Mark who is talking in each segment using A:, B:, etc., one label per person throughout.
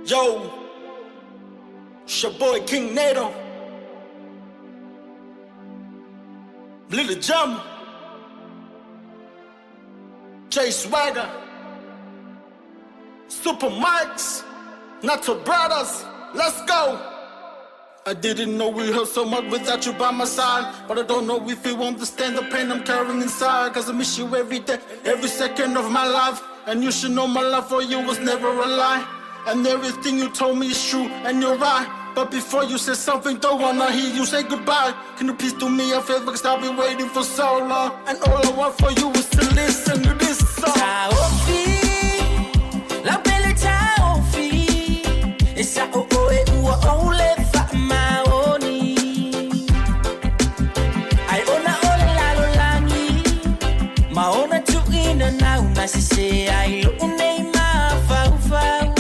A: Yo, it's your boy King Nato, Little Jump, Jay Swagger, Super Mikes, Nato Brothers, let's go. I didn't know we hurt so much without you by my side, but I don't know if you understand the pain I'm carrying inside, cause I miss you every day, every second of my life, and you should know my love for you was never a lie, and everything you told me is true, and you're right, but before you say something, don't wanna hear you say goodbye. Can you please do me a favor, cause I've been waiting for so long, and all I want for you is to listen to this song.
B: La belle taofi, e sa o o e ua o le fa maoni. Ai ona o le lalo langi, ma ona tu ina na una se se ai lo unei ma fau fau.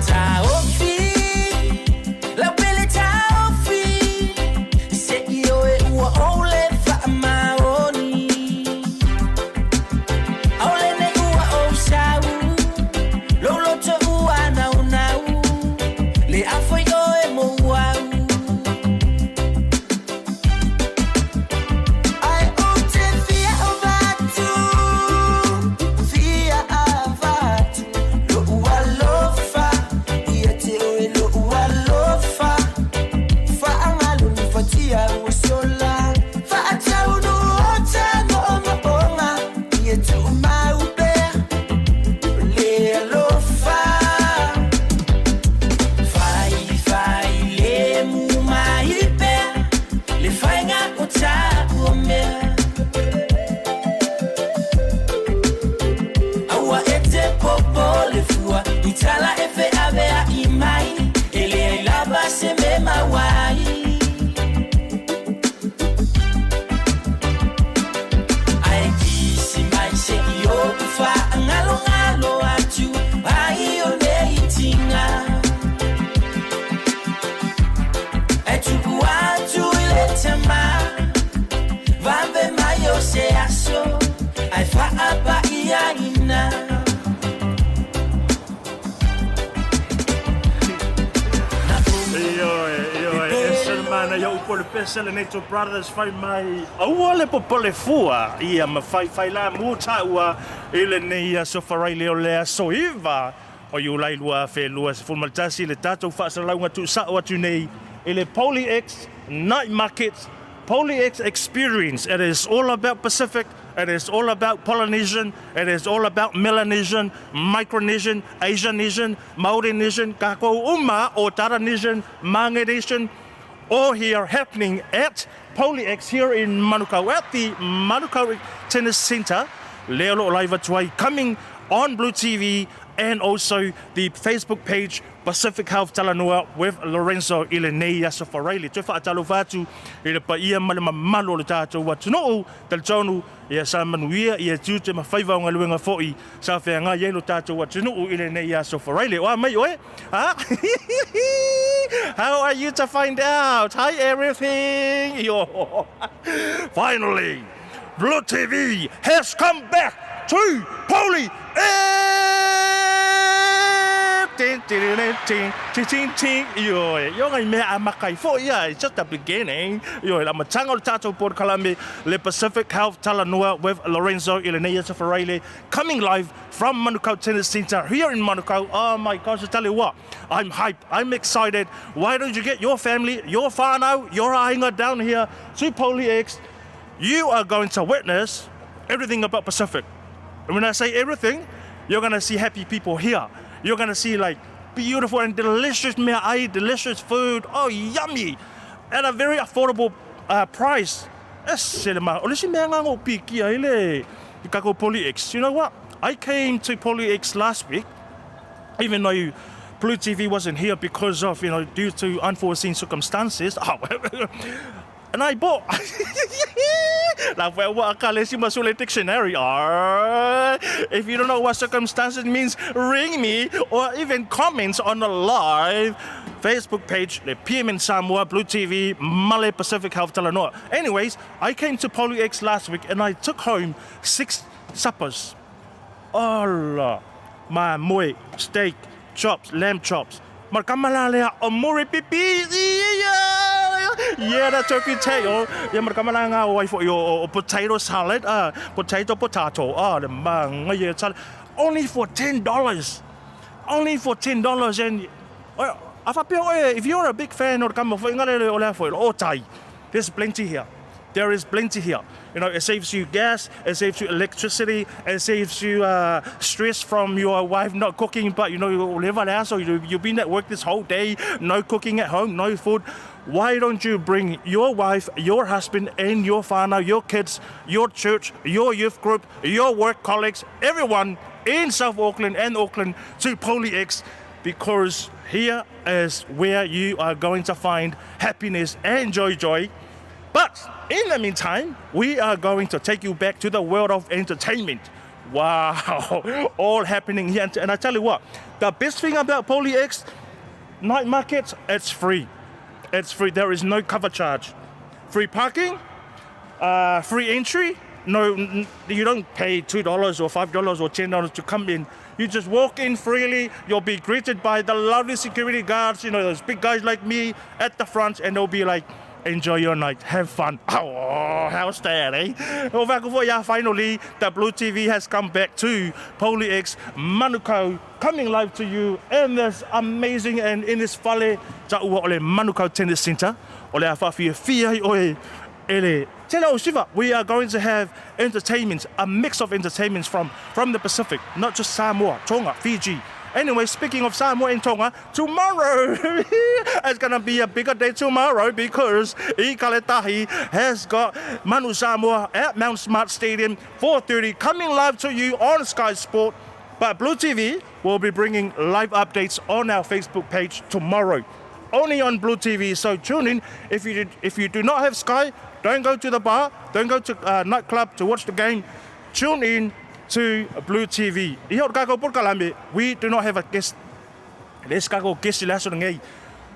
B: Taofi, la belle taofi, se io e ua o le fa maoni. Le afoi o e mo wau. Ai o te fia o vatu, fia a vatu. Lo ua lofa, ia te o e lo ua lofa. Fa angalo ni fatia o sola. Fa atau no o tango o maonga, ia te o maupe. Le lofa. Itala efe avea imai, ele lava se me mawai. Ai kisi mai se io fa ngalo ngalo atu, ai o nei tinga. Etu atu ile tema, vambe mayo se aso, ai fa apa ia ina.
C: Mana ya upole pesele Nato Brothers fai mai aua le popole fua ia ma fai la muta ua ile nei sofarai leo lea soiva o you lai lua fe lua se fulmaltasi le tatou whaasalaunga tu sao atu nei ile POLYX night market POLYX experience. It is all about Pacific. It is all about Polynesian. It is all about Melanesian, Micronesian, Asianesian, Maorinesian, kako uma o Taranesian, Manganesian, all here happening at POLYX here in Manukau, at the Manukau Tennis Centre. Leo lo live atuai coming on Blue TV and also the Facebook page Pacific Health Talanoa with Lorenzo ile nei aso wharaile. Tui whaatalo whātu i le pa ia male mamalo le tātou watu noo tal tonu ia sa manuia ia tūte ma whaiva o ngā luenga fōi sa whea ngā ielo tātou watu noo ile nei aso wharaile. Oa mai oe? Ha? How are you to find out? Hi everything! Yo. Finally, Blue TV has come back to POLYX! Yo ngai mea a makai fo ia, it's just the beginning. Yo la matanga o tātou port kalame le Pacific Health Talanoa with Lorenzo Ilenea Safarele coming live from Manukau Tennis Centre here in Manukau. Oh my gosh, I tell you what, I'm hyped, I'm excited. Why don't you get your family, your whānau, your ainga down here to POLYX? You are going to witness everything about Pacific. And when I say everything, you're going to see happy people here. You're going to see like beautiful and delicious mea ai, delicious food. Oh, yummy. At a very affordable price. You know what? I came to POLYX last week, even though Blue TV wasn't here because of, due to unforeseen circumstances. And I bought. Dictionary. If you don't know what circumstances means, ring me or even comments on the live Facebook page, the PM in Samoa, Blue TV, Malay Pacific Health Talanoa. Anyways, I came to POLYX last week and I took home 6 suppers. Allah, ma moi, steak, chops, lamb chops. Markamalala omuri pipi. Yeah, the turkey tail. Yeah, markamalanga away for your potato salad. Potato. The mang. Yeah, only for $10. Only for $10. And if you're a big fan or come for there's plenty here. There is plenty here. You know, it saves you gas, it saves you electricity, it saves you stress from your wife not cooking, but you know, you've been at work this whole day, no cooking at home, no food. Why don't you bring your wife, your husband, and your whānau, your kids, your church, your youth group, your work colleagues, everyone in South Auckland and Auckland to POLYX, because here is where you are going to find happiness and joy. But in the meantime, we are going to take you back to the world of entertainment. Wow, all happening here. And I tell you what, the best thing about POLYX night markets, it's free. It's free. There is no cover charge. Free parking, free entry. No, you don't pay $2 or $5 or $10 to come in. You just walk in freely. You'll be greeted by the lovely security guards, you know, those big guys like me at the front, and they'll be like, enjoy your night, have fun. Oh, how's that, eh? Finally, the Blue TV has come back to POLYX Manukau, coming live to you in this amazing and in this whale ta'ua ole Manukau Tennis Centre. Ole a whawhia whiai oe ele. Tēnā o siwa, we are going to have entertainment, a mix of entertainments from the Pacific, not just Samoa, Tonga, Fiji. Anyway, speaking of Samoa and Tonga, tomorrow it's going to be a bigger day tomorrow because I Kaletahi has got Manu Samoa at Mount Smart Stadium, 4:30, coming live to you on Sky Sport. But Blue TV will be bringing live updates on our Facebook page tomorrow, only on Blue TV. So tune in. If you do not have Sky, don't go to the bar, don't go to a nightclub to watch the game. Tune in to Blue TV. We do not have a guest. Let's go guest last night.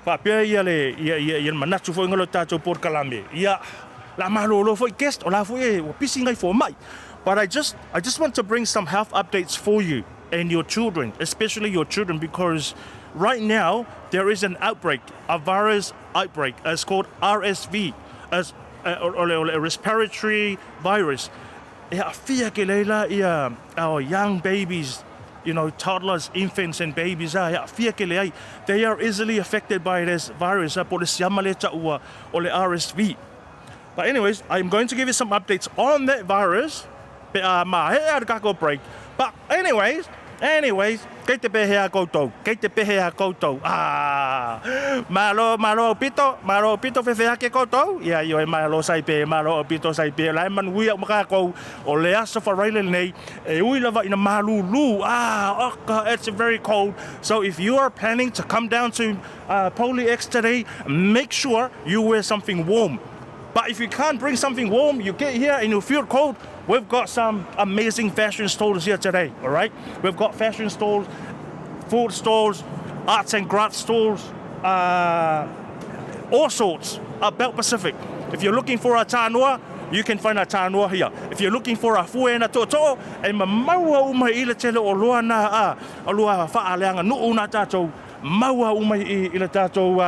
C: But manatu fo ngolo tato por kalambe. Ya la malolo fo guest ola fo pising for mai. But I just want to bring some health updates for you and your children, especially your children, because right now there is an outbreak, a virus outbreak. It's called RSV, as a respiratory virus. Our young babies, you know, toddlers, infants and babies, they are easily affected by this virus, or RSV. But anyways, I'm going to give you some updates on that virus. Break. But anyways, kei te pehea koutou. Malo pito whewhea ke koutou. Ia e malo saipe, malo pito saipe. Lai manui au makakou o le asa wharaile nei. E ui lava ina malulu. It's very cold. So if you are planning to come down to POLYX today, make sure you wear something warm. But if you can't bring something warm, you get here and you feel cold, we've got some amazing fashion stalls here today, all right? We've got fashion stalls, food stalls, arts and crafts stalls, all sorts about Pacific. If you're looking for a Talanoa, you can find a Talanoa here. If you're looking for a fuena toto, e maua umai ila tele o loa na o loa whaaleanga nuu na tātou, maua umai ila tātou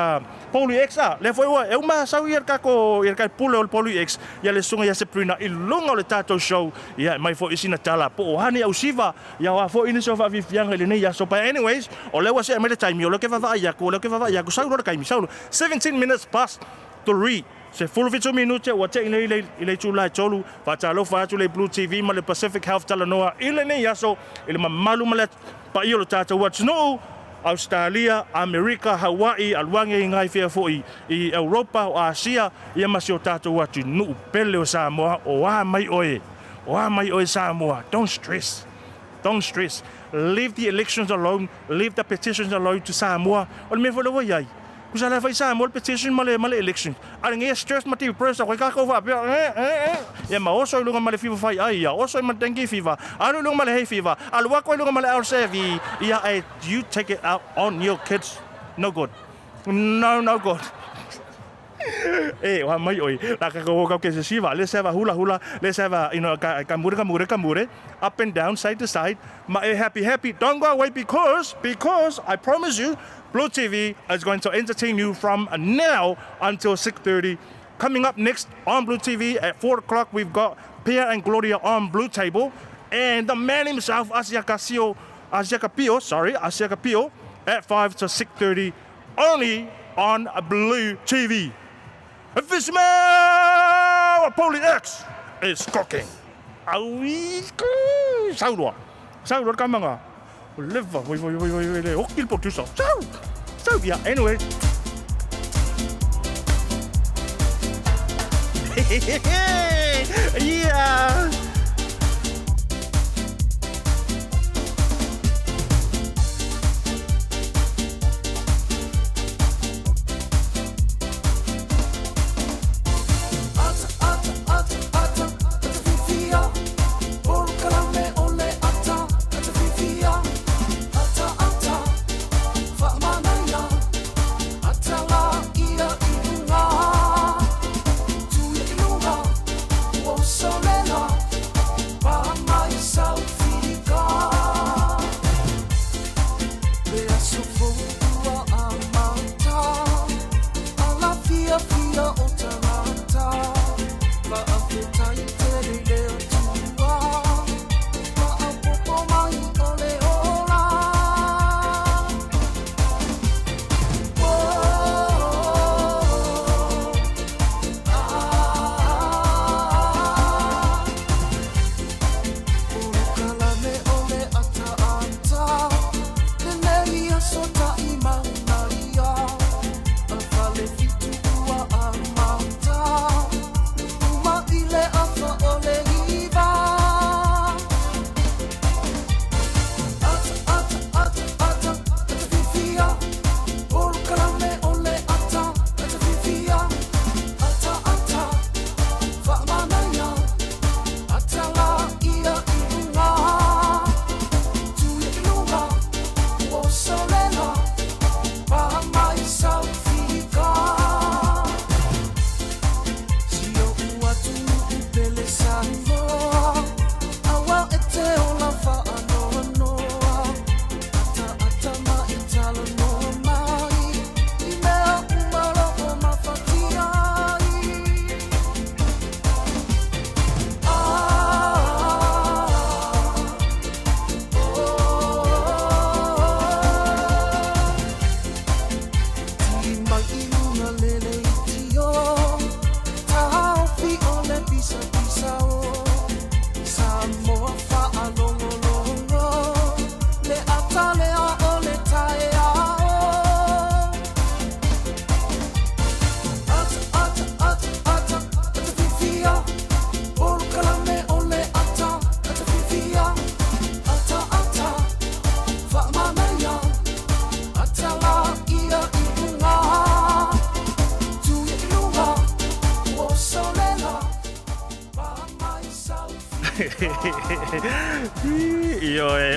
C: POLYX le foi e uma sau ia kako ia kai pule o POLYX ia le sunga ia se prina I lunga o le tātou show ia mai fo isina tala po o hani au siva ia wa fo ini so fa vifianga le nei ia so. But anyways, o le wa se mai le time o le ke va ia ko sau ro kai mi sau 17 minutes past 3. Se full 2 minutes o te ile tula tolu fa talo fa tu le Blue TV ma le Pacific Health Talanoa ile nei ia so ile malu ma le pa i o le tātou what's no Australia, America, Hawaii, aluange I ngai fea foi I Europa o Asia, ia masi o tātou atu nuu pele o Samoa, o mai oe Samoa. Don't stress. Leave the elections alone, leave the petitions alone to Samoa. O le me fo le wa iai. Kusa la fai Samoa le petition ma le election. Ala ngia stress ma tiu presa, koe kako wa pia, ia ma oso ilunga ma le fifa fai ai, ia oso ma dengue fever, alu ilunga ma le hay fever, alua koe ilunga ma le RSV, ia you take it out on your kids. No good. No good. Hey, wa mai oi. La ka ko ke se siva. Let's have a hula hula. Let's have a kamure. Up and down, side to side. Ma happy. Don't go away because I promise you, Blue TV is going to entertain you from now until 6:30. Coming up next on Blue TV at 4 o'clock, we've got Pia and Gloria on Blue Table, and the man himself, Asiaka Pio, at 5 to 6:30, only on Blue TV. The smell of POLYX is cooking. Saudwa ka mga. Live, wait. Okay, producer. So yeah. Anyway. Yeah.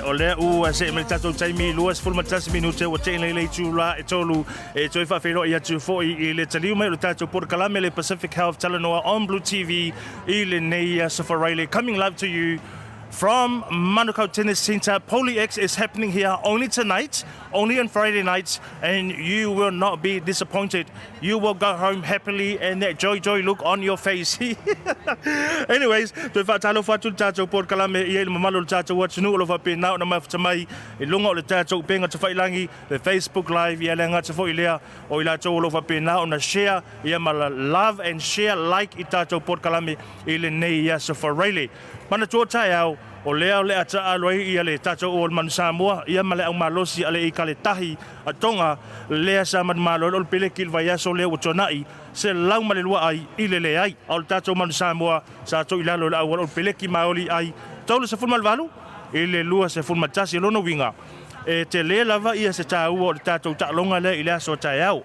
C: Ole se me tato taimi luas full matas minute o tele le chula e tolu e toi fa fero ia tu fo I le taliu me le tato por kalame le Pacific Health Talanoa on Blue TV I le nei Safarele coming live to you from Manukau Tennis Center. POLYX is happening here only tonight, only on Friday nights, and you will not be disappointed. You will go home happily and that joy look on your face. Anyways, to fatalo fatu tato por kalame I le mamalo tato what nu lo fa pe na na maftamai I lunga le tato penga te Iririrangi the Facebook live ia le ngata fo ilea o ila to lo fa pe na na share ia mala love and share like I tato por kalame I le nei ia Safarele. Mana tua tai au o lea le ata aloi ia le tato o man Samoa ia male au malosi ale I kale tahi atonga lea sa man malo o pele kil vai aso le o tonai se lau male lua ai I le ai o tato man Samoa sa to ilalo la o pele ki maoli ai tau se fulmal valu I le lua se fulma tasi lono winga e te le lava ia se tau o tato ta longa le ile aso tai au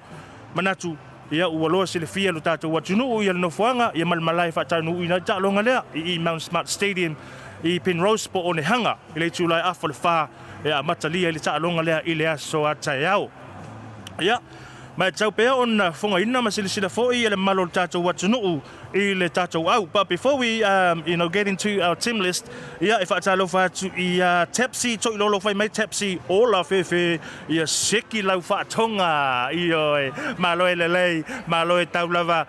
C: manatu ia ua loa se le fia lo tatou atunu ia le nofoaga ia malamalai faatanu ina taʻaloga lea I Mount Smart Stadium I Penrose po o hanga I le tulai afa le fā e amatalia I le taʻaloga lea I le aso a taeao ia Ma tau pea on fonga ina ma sila fo'i ele malo tātou watunuu I le tātou au. But before we get into our team list, ia e whaatalo whaatu I Tapsi, toi lolo whai mai Tapsi, ola whewhe, ia seki lau whaatonga, io malo e lelei, malo e tau lava,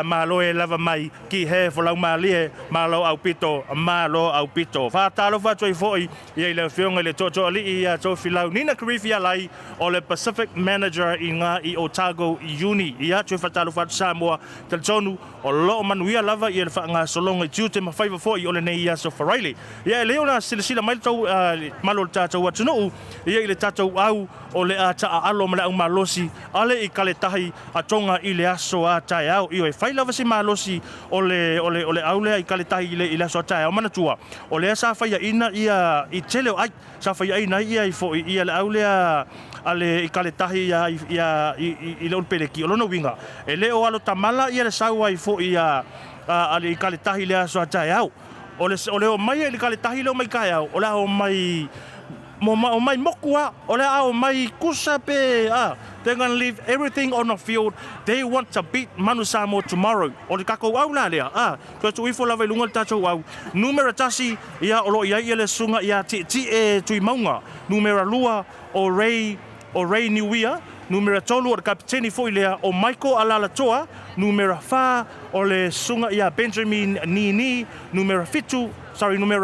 C: malo e lava mai, ki he whalau malie, malo au pito, malo au pito. Whaatalo whaatu I fo'i, ia I le whionga le toto ali I tō whilau. Nina Karifia lai, o le Pacific Manager I ngā I Otago Uni. Ia tui whaatalo whaatu Samoa, tal tonu, o lo manuia lava I le whaanga solonga I tiute ma whaiva fo'i o le nei ia so wharaile. Ia e leo na sila mai tau malo le tātou atunuu, ia I le tātou au o le a taa alo ma le au malosi, ale I kale tahi a tonga I le aso a tae au. Io e whai lava si malosi o le au lea I kale tahi I le aso a tae au manatua. O lea sa whai ina ia I teleo ai, sa whai ina ia I fo'i ia le au lea ale I kale tahi ia I le olpeleki, o lono winga. E leo alo tamala ia le saua I fo'i ia ale I kale tahi le aso a tae au. O leo mai I le kale tahi leo mai kai au, o lea o mai o mai mokua, o lea au mai kusa pe, they're going to leave everything on the field. They want to beat Manu Samoa tomorrow. O le kako au la lea, kua tu ifo lava I lunga le tātou au. Numera tasi, ia olo ia le sunga ia ti e tui maunga. Numera lua o Ray Niuia. Numera tolu o le kapiteni foi lea o Michael Alalatoa. Numera fa o le sunga ia Benjamin Nini. Numera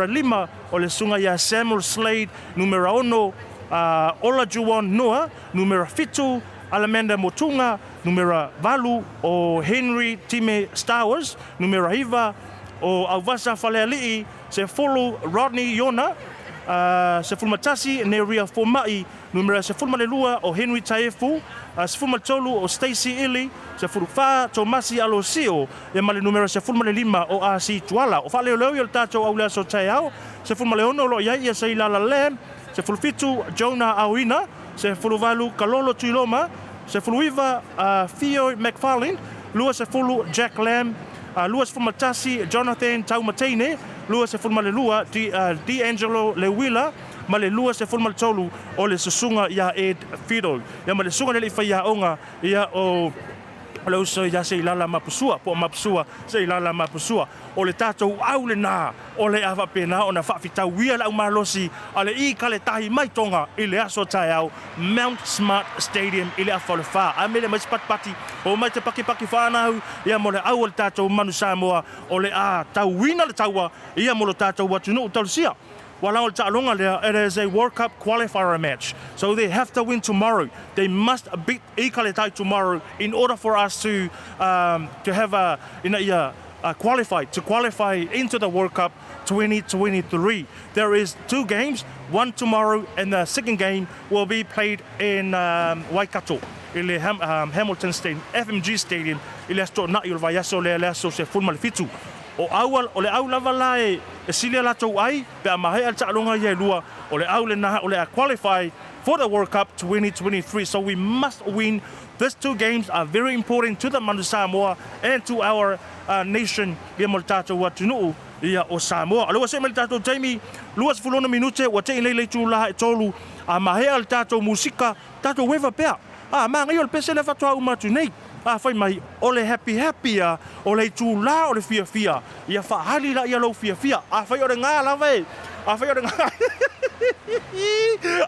C: lima o le sunga ia Samuel Slade. Numera ono Ola Juwan Noah. Numera fitu Alamanda Motunga. Numera valu o Henry Time Stowers. Numera hiva o Auvasa Faleali'i. Se fulu Rodney Yona. Se fulmatasi Neria Fomai. Numera se fulmalelua o Henry Taefu. Se fulmatolu o Stacy Illy. Se fulfa Tomasi Alosio. E male numera se fulmalelima o Asi Tuala. O faleoleo il tatou au lea so taeao. Se fulmaleono lo ia se ilala Lam. Se fulfitu Jonah Awina. Se fuluvalu Kalolo Tuiloma. Se fuluiva Theo McFarlane. Lua se fulu Jack Lamb. Lua se fulmatasi Jonathan Taumatene. Lua se fulmalelua D'Angelo Lewila. Ma le lua se fulma le tolu o le susunga ia Ed Fido. Ia ma le sunga le whai onga ia o le uso ia se ilala mapusua, po mapusua se ilala mapusua. O le tātou au le nā, o le awa pena o na whawhitau wia la umalosi, a le I kale tahi mai tonga I le aso tai au Mount Smart Stadium I le awhalefa. A mele mai spatpati, o mai te paki whanau, ia mo le au o le tātou Manu Samoa, o le a tau wina le taua, ia mo le tātou watunu utalusia. It is a World Cup qualifier match. So they have to win tomorrow. They must beat Ikaletai tomorrow in order for us to have qualify into the World Cup 2023. There is 2 games, one tomorrow and the second game will be played in Waikato. In the Hamilton Stadium, FMG Stadium. Il esto na il vaiaso le aso se forma le fitu. O awal o le au lava la e silia la tau ai pe a mahe al ta'alonga ia lua o le au le naha o le a qualify for the World Cup 2023. So we must win. These 2 games are very important to the Manu Samoa and to our nation. Ia mo le tātou watunuu ia o Samoa. Alua se me le tātou taimi luas fulona minute wa te ilei tu la e tolu a mahe al tātou musika tātou weva pea. Ma ngai o le pese le fatua umatu nei. Whai mai, o le happy o le tūla o le fia. Ia whahali la ia lau fia. Whai o le ngā lawe. Whai o le ngā.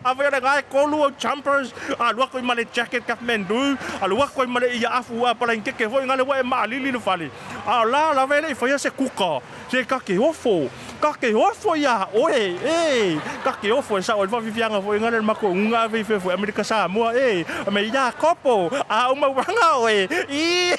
C: Whai o le ngā e kolu o jumpers. Lua koi male jacket Kathmandu. Lua koi male ia afu a palain keke. Hoi ngale wa e maa lili le whale. La lawe le whai se kuka. Se kake ofo. Kake ofo ia. Oe. Kake ofo e sa o le whawhianga. Hoi ngale mako unga whai Amerika Samoa. Me ia kopo. Uma wanga oe. Ia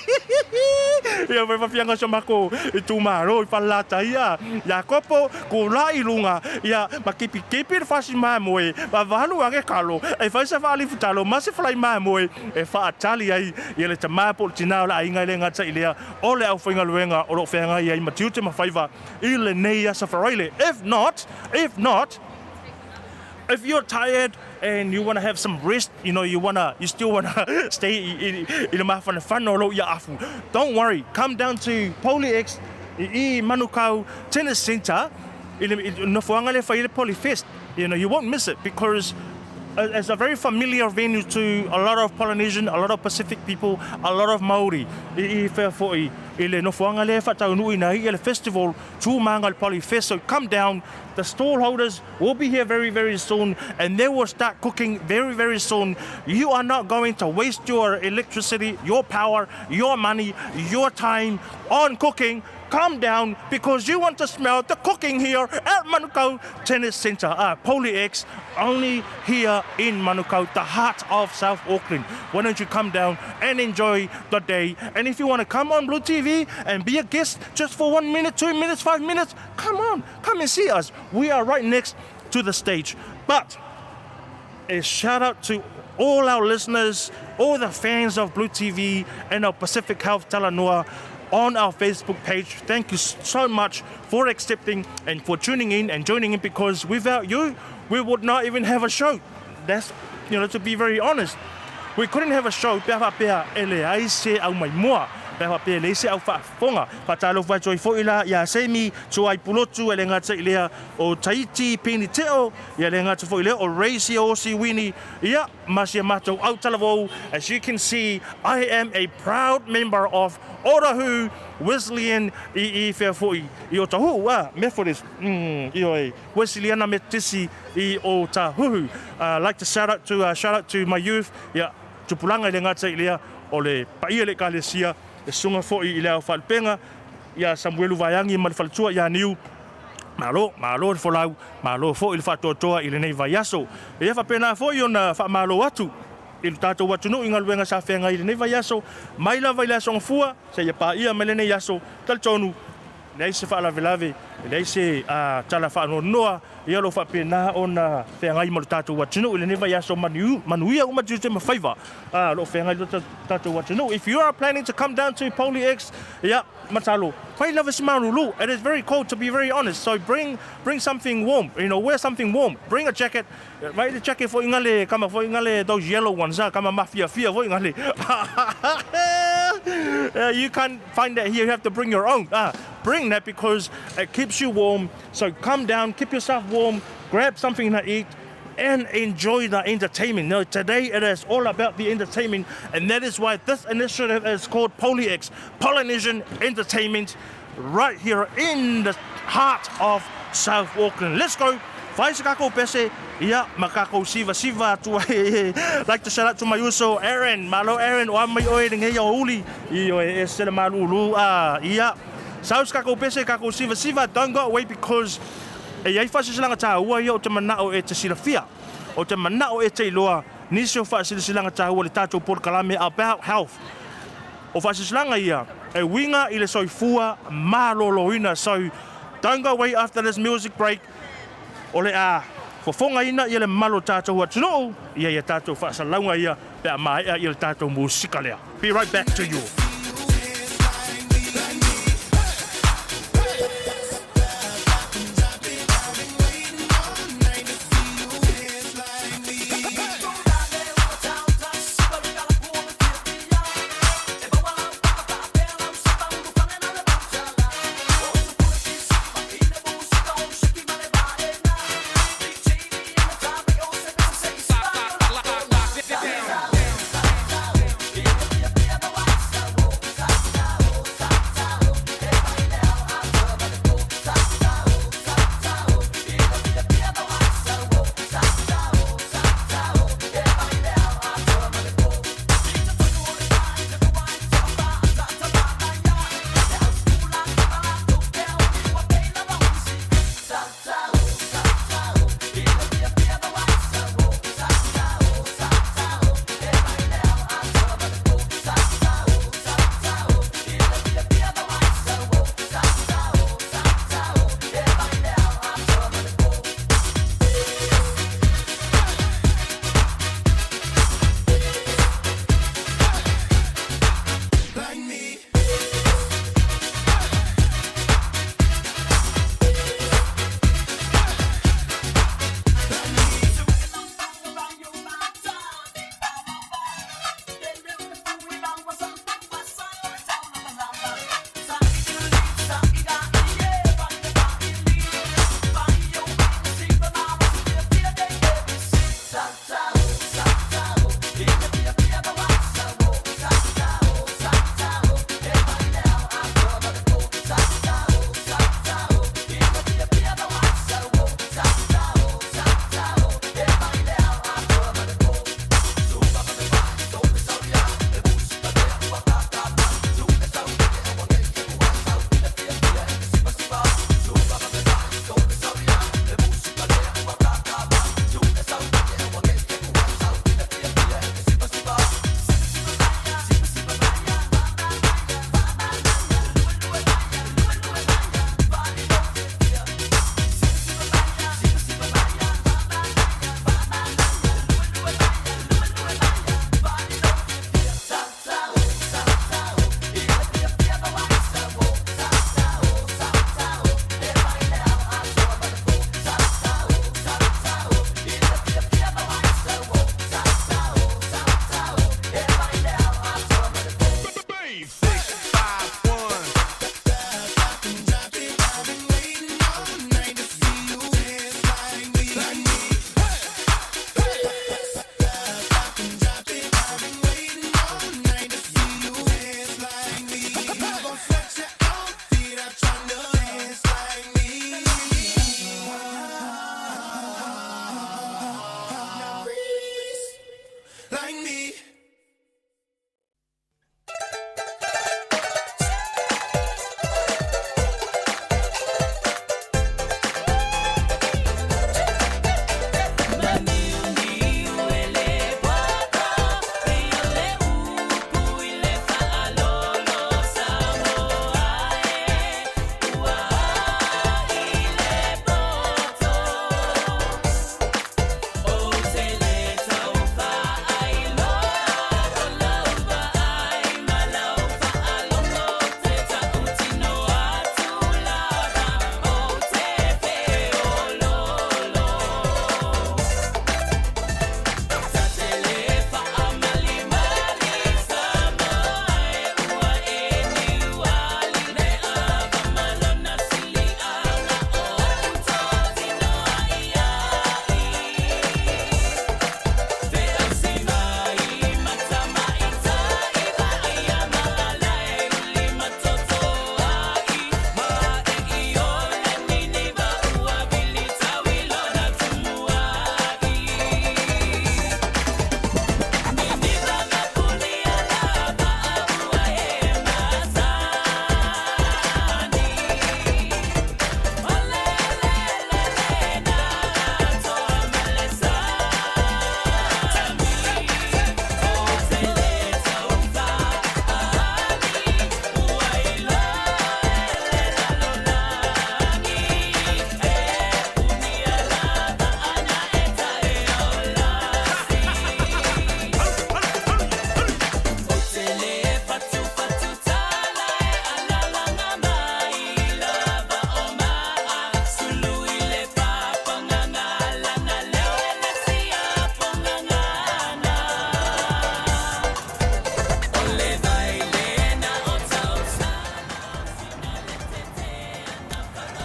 C: vai fianga so mako I tu maro I palata ia ia kopo ko la I lunga ia makipi fasi mai moe va valu age kalo e fa se vali futalo ma se fly mai moe e fa atali ai ia le tama po tina la inga le ngata ilea o le au finga luenga o lo fenga ia I matiute ma faiva I le nei ya safaraile. If you're tired and you want to have some rest, you still want to stay in the fun or ya afu. Don't worry. Come down to POLYX I Manukau Tennis Center. No fuangale fa ile Polyfest. You won't miss it because it's a very familiar venue to a lot of Polynesian, a lot of Pacific people, a lot of Maori. I whea fo'i, I le nofuanga le whataunui na i le festival, tūmanga le Polyfest. So come down, the stall holders will be here very, very soon, and they will start cooking very, very soon. You are not going to waste your electricity, your power, your money, your time on cooking. Come down because you want to smell the cooking here at Manukau Tennis Centre. POLYX, only here in Manukau, the heart of South Auckland. Why don't you come down and enjoy the day? And if you want to come on Blue TV and be a guest just for 1 minute, 2 minutes, 5 minutes, come on, come and see us. We are right next to the stage. But a shout out to all our listeners, all the fans of Blue TV and our Pacific Health Talanoa on our Facebook page. Thank you so much for accepting and for tuning in and joining in, because without you, we would not even have a show. That's, to be very honest. We couldn't have a show. Pea ele ai se au mai moa. Pea le se au whaafonga. Patalo whai fo ila ia semi tu ai pulotu ele ngata ilea o Tahiti pini teo. Ia le ngata fo ilea o Reisi o si wini. Ia masia mato au talavou. As you can see, I am a proud member of Orahu Wesleyan I whea fo'i I o tahu Methodist I o Wesleyana Metisi I o tahu. I'd like to shout out to my youth. Yeah, tupulanga le ngata ilea o le paia le kalesia e sunga fo'i I le au whalpenga ia Samuelu Vaiangi ma le whalatua ia niu malo le wholau malo fo'i le whatoatoa I le nei vaiaso e whapena fo'i ona whamalo atu I le tātou watunu I ngā luenga sa whenga I le nei vaiaso mai la vaiaso ngafua sa ia pa ia me le nei yaso taltonu nei se whalavelave nei se tala whaanonoa ia lo whapena ona whenga I mo le tātou watunu I le nei vaiaso manuia umatu te mawhaiva lo whenga I lo tātou watunu. If you are planning to come down to POLYX, yeah, matalo whai lava si marulu. It is very cold, to be very honest, so bring something warm, wear something warm, bring a jacket. Mai the jacket for ingale kama for ingale those yellow ones kama mafia for ingale. You can't find that here, you have to bring your own. Bring that because it keeps you warm. So come down, keep yourself warm, grab something to eat and enjoy the entertainment. Now, today it is all about the entertainment, and that is why this initiative is called POLYX, Polynesian Entertainment, right here in the heart of South Auckland. Let's go. Whai se kako pese, ia makako siva tu. Like to shout out to my uso Aaron, malo Aaron, o mai oe ring hei o uli, I o e sele malulu, ia. Saus kako pese, kako siva, don't go away because e ai whasisilanga tā ua ia o te manao e te silafia, o te manao e te iloa, nisi o whasisilanga tā ua le tātou porkalame about health. O whasisilanga ia, e winga I le soifua maloloina, so don't go away after this music break. O le fofonga ina ia le malo tātou atunu, ia tātou whasalaunga ia, pea mai ia le tātou musika lea. Be right back to you.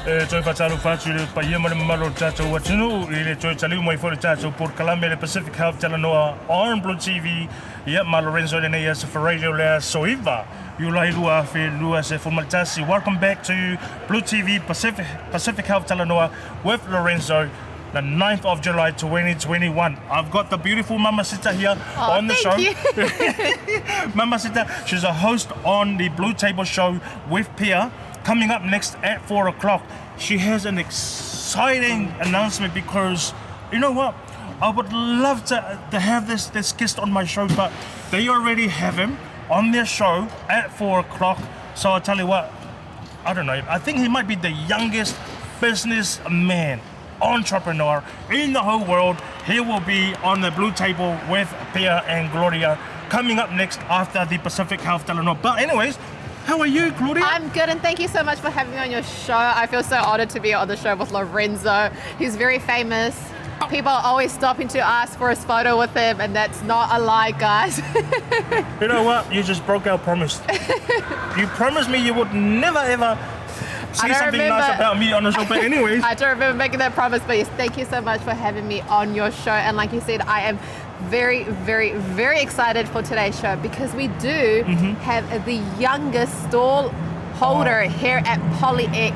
C: Toi whataru whātu le pa ia mara maro tātou watunu. I le toi taliu mai whore tātou por Kalame le Pacific Health Talanoa on Blue TV. Ia ma Lorenzo le nei asa for radio le soiva. Yulai lua fe lua se formaltasi. Welcome back to Blue TV Pacific Health Talanoa with Lorenzo. The 9th of July 2021. I've got the beautiful Mamacita here on the show. Mamacita, she's a host on the Blue Table show with Pia. Coming up next at 4 o'clock, she has an exciting announcement because, you know what? I would love to have this guest on my show, but they already have him on their show at 4 o'clock. So I'll tell you what, I don't know. I think he might be the youngest businessman, entrepreneur in the whole world. He will be on the Blue Table with Pia and Gloria coming up next after the Pacific Health Talanoa. But anyways, how are you, Gloria?
D: I'm good, and thank you so much for having me on your show. I feel so honored to be on the show with Lorenzo. He's very famous. People are always stopping to ask for his photo with him, and that's not a lie, guys.
C: You know what? You just broke our promise. You promised me you would never ever say something nice about me on the show, but anyways.
D: I don't remember making that promise, but yes, thank you so much for having me on your show. And like you said, I am very, very, very excited for today's show because we do have the youngest stall holder here at POLYX,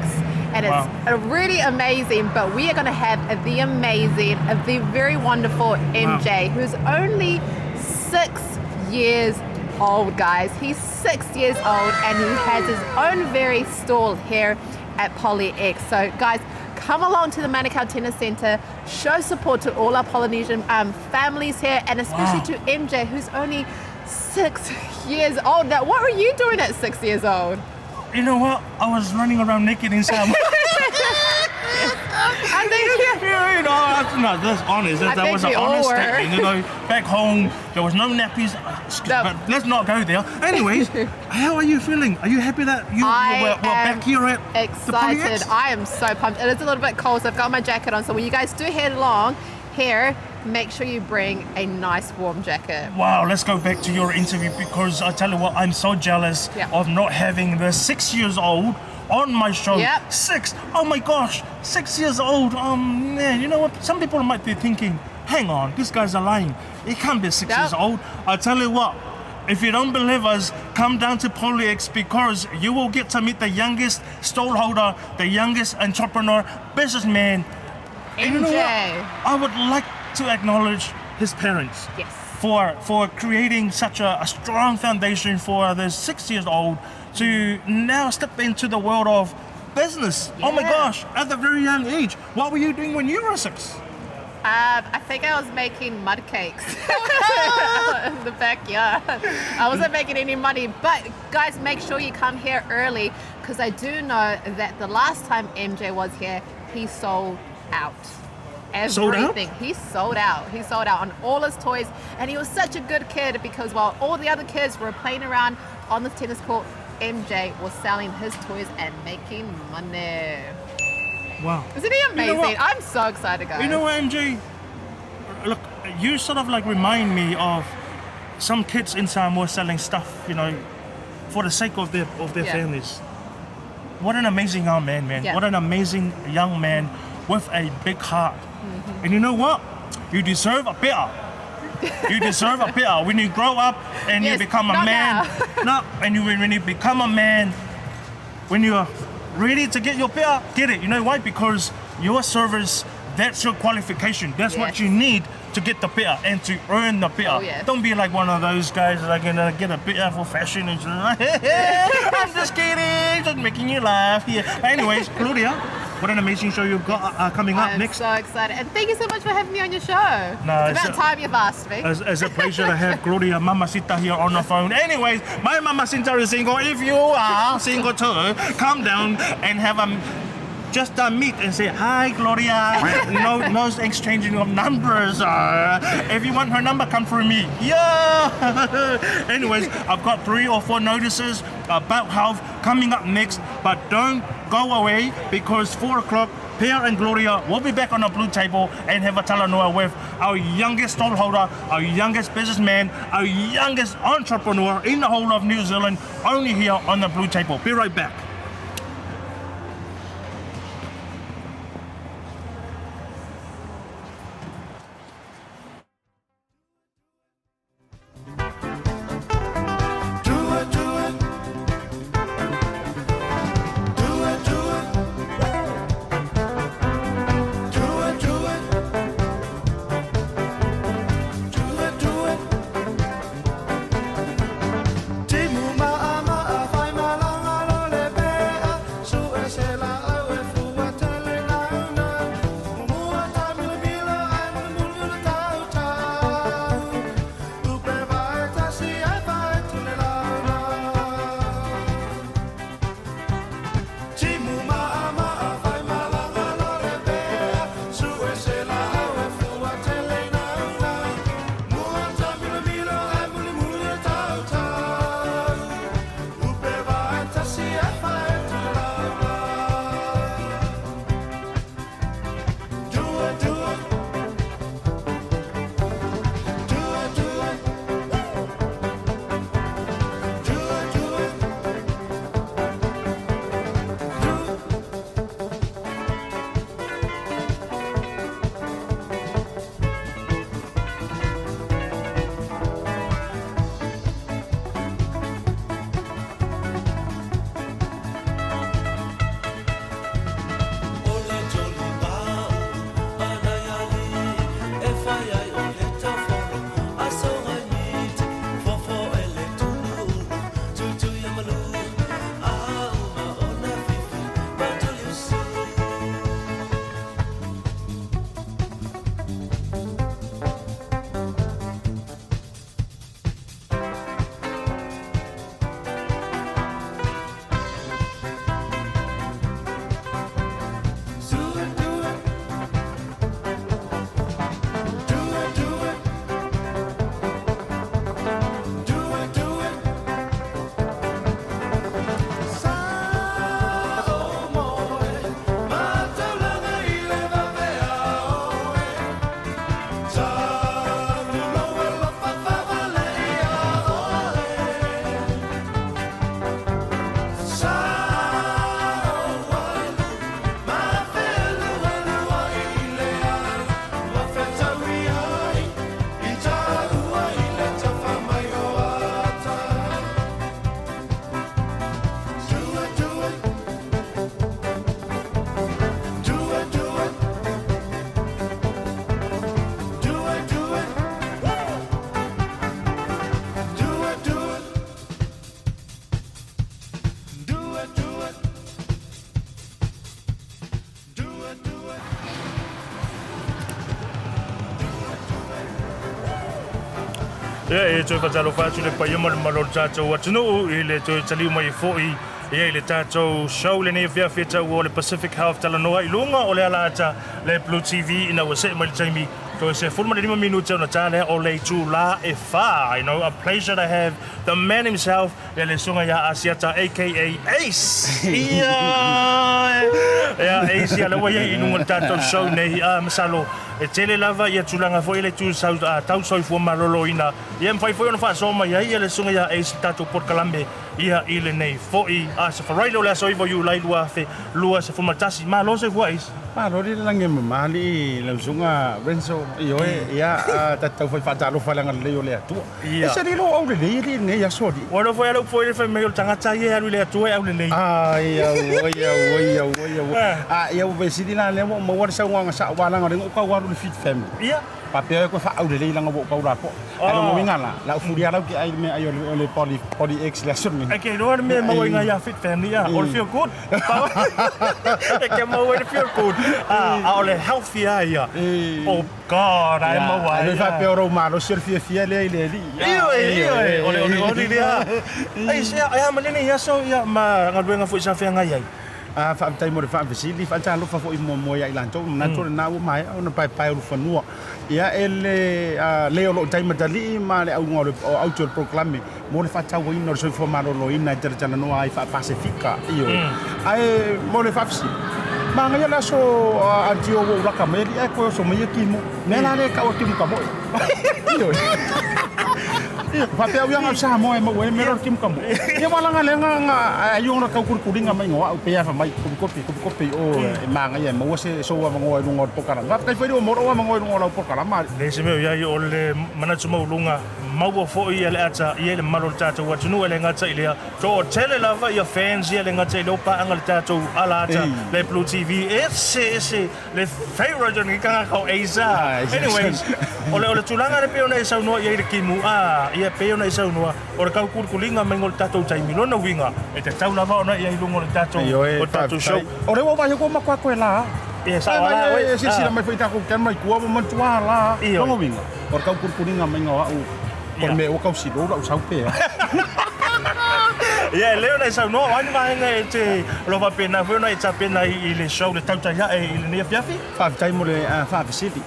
D: and it's really amazing. But we are going to have the amazing, the very wonderful MJ, who's only 6 years old, guys. He's 6 years old and he has his own very stall here at POLYX. So guys, come along to the Manukau Tennis Centre, show support to all our Polynesian families here, and especially to MJ, who's only 6 years old. Now, what were you doing at 6 years old?
C: You know what? I was running around naked inside.
D: I think
C: you know, no, that's honest. That was an honest statement. You know, back home there was no nappies. But let's not go there. Anyways, how are you feeling? Are you happy that we're back here at
D: excited.
C: The POLYX?
D: I am so pumped. It is a little bit cold, so I've got my jacket on. So when you guys do head along here, make sure you bring a nice warm jacket.
C: Wow, let's go back to your interview because I tell you what, I'm so jealous of not having the 6 years old on my show.
D: Yep.
C: 6, oh my gosh, 6 years old. Man, you know what? Some people might be thinking, hang on, these guys are lying. He can't be 6 years old. I tell you what, if you don't believe us, come down to POLYX because you will get to meet the youngest stallholder, the youngest entrepreneur, businessman.
D: MJ.
C: And you know what? I would like to acknowledge his parents.
D: Yes.
C: For creating such a strong foundation for the 6 years old to now step into the world of business. Oh my gosh, at a very young age. What were you doing when you were 6?
D: I think I was making mud cakes in the backyard. I wasn't making any money, but guys, make sure you come here early because I do know that the last time MJ was here, he sold out. Everything. He sold out. He sold out on all his toys, and he was such a good kid because while all the other kids were playing around on the tennis court, MJ was selling his toys and making money.
C: Wow.
D: Isn't he amazing? You know, I'm so excited, guys.
C: You know what, MJ? Look, you sort of like remind me of some kids in Samoa selling stuff, you know, for the sake of their families. What an amazing young man, man. What an amazing young man with a big heart. And you know what? You deserve a better. You deserve a better. When you grow up and you become a man. When you become a man, when you're ready to get your better, get it. You know why? Because your service, that's your qualification. That's what you need to get the better and to earn the better. Don't be like one of those guys that are gonna get a better for fashion and I'm just kidding, just making you laugh. Anyways, Gloria, what an amazing show you've got coming up next.
D: I'm so excited. And thank you so much for having me on your show.
C: No,
D: it's about time you've asked me.
C: It's a pleasure to have Gloria Mamacita here on the phone. Anyways, my Mamacita is single. If you are single too, come down and have just meet and say, hi, Gloria. No exchanging of numbers. If you want her number, come through me. Yeah. Anyways, I've got 3 or 4 notices about health coming up next, but don't go away because 4 o'clock, Pia and Gloria will be back on the Blue Table and have a Talanoa with our youngest stallholder, our youngest businessman, our youngest entrepreneur in the whole of New Zealand, only here on the Blue Table. Be right back. e toi fatalo fatu le pai mo le malor tatou atunu i le toi taliu mai foi ia i le tatou show le nei fia fia o le Pacific Health Talanoa i lunga o le alata le Blue TV ina wase mai le taimi to se fulma le 5 minuti ona tale o le tu la e fa. You know, a pleasure to have the man himself le sunga ya Asiata aka Ace. Ya Ace ya le waya i lunga tatou show nei masalo e tele lava ia tulanga foi le tu sau tau soi fu malolo ina ia mfai foi ona fa so mai ia le sunga ya Ace tatou Port Kalambe ia ile nei foi sa farailo le soi vo you lai lua fe lua se fuma tasi ma lo se fu Ace
E: ma lo le lange mali le sunga Lorenzo io ia tatou foi fatalo falanga le le tu e se lo au le nei ia sodi
C: ora foi alo foi le fe me tanga tai ia le tu au le nei
E: ia ia vesidina le mo war sa nga sa wala nga ngo ka war le fit fam
C: ia
E: papel ko fa au le langa bo paula po ano mo ngala la furia la ki ai me ayo le POLYX la sun ni
C: okay no me mo nga ya fit family ya all feel good e ke mo we feel good all healthy ya oh god I am wa
E: le fa pe ro ma lo surfie fiele le ole
C: dia ai se ai ma le ya so ya ma nga fu sa fe nga ya
E: fa tai mo fa visili fa ta lo fa fo mo ya ilanto na to na o mai ona pai lo fa no ia ele leo lo tai madali ma le au ngolo auto proclame mo le fa ta wo ino so fo ma lo ina terjana no ai fa pacifica io ai mo le fa fisi ma nga la so antio wo la kameli e ko so me ki mo me la le ka o tim ka mo io Pape au yang sa mo e mo e meror kim kam. Ye wala nga lenga nga ayong na kaukur kudinga mai ngo au pe fa mai kopi o manga ye mo se so wa ngo no ngor pokara. Ga kai foi mo ro wa ngo no ngor pokara ma.
C: Le se me ya yo le manatuma ulunga mau fo i le ata i le malor tata wa tunu le ngata ile to tele lava your fans ye le ngata ile pa angal tata alata le Blue TV ese le favorite ni ka ko Aisa. Anyways ole tulanga le peona isa no ye ki mu ia peo na isa unua ora kau kurkulinga mengol tatou taimi lona winga e te tau lava ona ia ilungo le tatou o tatou show
E: ore wa vai ko makwa ko la
C: e sa wala
E: e si sira mai foi ta ko kan mai kuwa mo mantua la longa winga ora kau kurkulinga mengo au por me o kau si do la usau pe
C: ia leo na isa no wani nga e te lo va pena foi na itsa pena i le show le tau ya e le ne fiafi
E: fa tai mo le fa visiti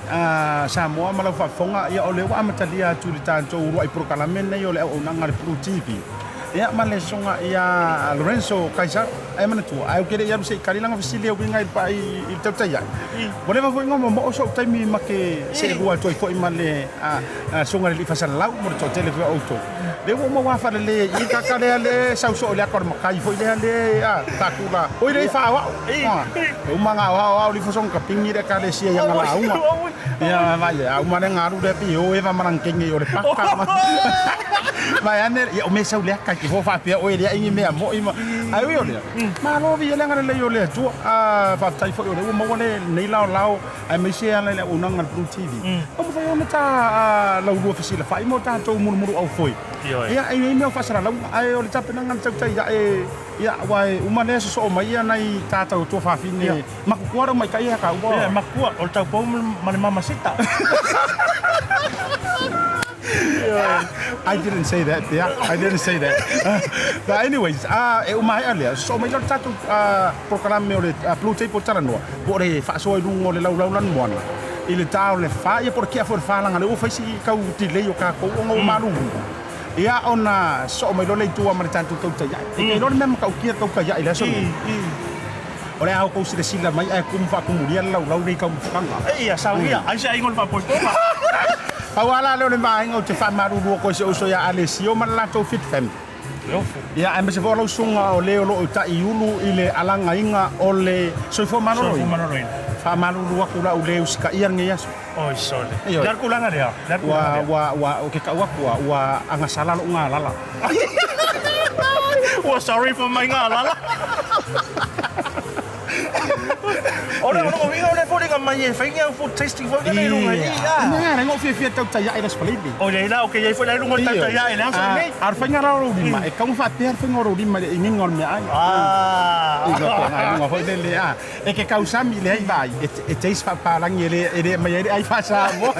E: sa mo ma lo fa fonga ia o le wa matalia tu le tanto ro ai proclamation nei o le o nanga le Blue TV ia ma le songa ia Lorenzo kaisa ai mana tu ai kere ia se kali langa visili o winga i tau ya whatever foi ngomo mo so tai mi make se rua toi foi ma le songa le fa lau mo to tele foi auto le mo wa fa le i ka ka le sau so le akor makai foi le takula oi le fa wa o manga wa li fo son ka pingi de ka le sia yang la uma ia vai au ma ngaru de pi o e va marangkengi o le paka vai ane o me sau le ka ki fo fa pe o le ingi me mo i ma ai o le ma lo vi le ngana le yo le tu fa tai fo o le mo le nei lao ai me sia le unanga Blue TV o mo fa o ta la u ofisi la fa i mo ta to muru au foi ia ai me fa sara la ai o le ta penanga tau tai ia wai uma le so mai ia nai ta to fa fine ma ku ora mai kai ka u
C: ia ma ku o ta po ma mama sita
E: I didn't say that. Yeah, I didn't say that. But anyways, umai alia. So mai ta tu program me le Blue TV Talanoa. Por e fa so lungo le laulan moana. Ile tau le fa ia por kia for fa langa le o fa si ka u ti le yo ka ko ngo malu. Ia ona so mai lo le tu ma tantu tau ta ya. E lo mem ka u kia tau ka ya ile so. Ora au ko si sila mai ai kum fa kumuria lau ri ka mfanga.
C: Ia sauria, ai se ingol fa po ko.
E: Awala le mai ngo te fa maru ko se so ya Alessio man la to fit fam. Ya am se volo sunga o le o ta iulu ile alanga inga o le so fo manoro. Fa maru ku la o le uska ia ngia so.
C: Oi sole. Dar kulanga dia.
E: Wa o ke ka wa anga sala lo ngala.
C: Wa sorry for my ngala. Ora winga le fo dinga mai fa inga food tasting fo le lunga ia.
E: Nga ngo fie tau tai ai spalidi.
C: O le la o ke foi le lunga tau tai ai la so nei.
E: Ar fa nga ro di ma e ka fa per fa ngoro di ma e ngor me ai. Iga ko nga foi le e ke kausami le ai vai e teis fa palang ele mai ai fa sa mo.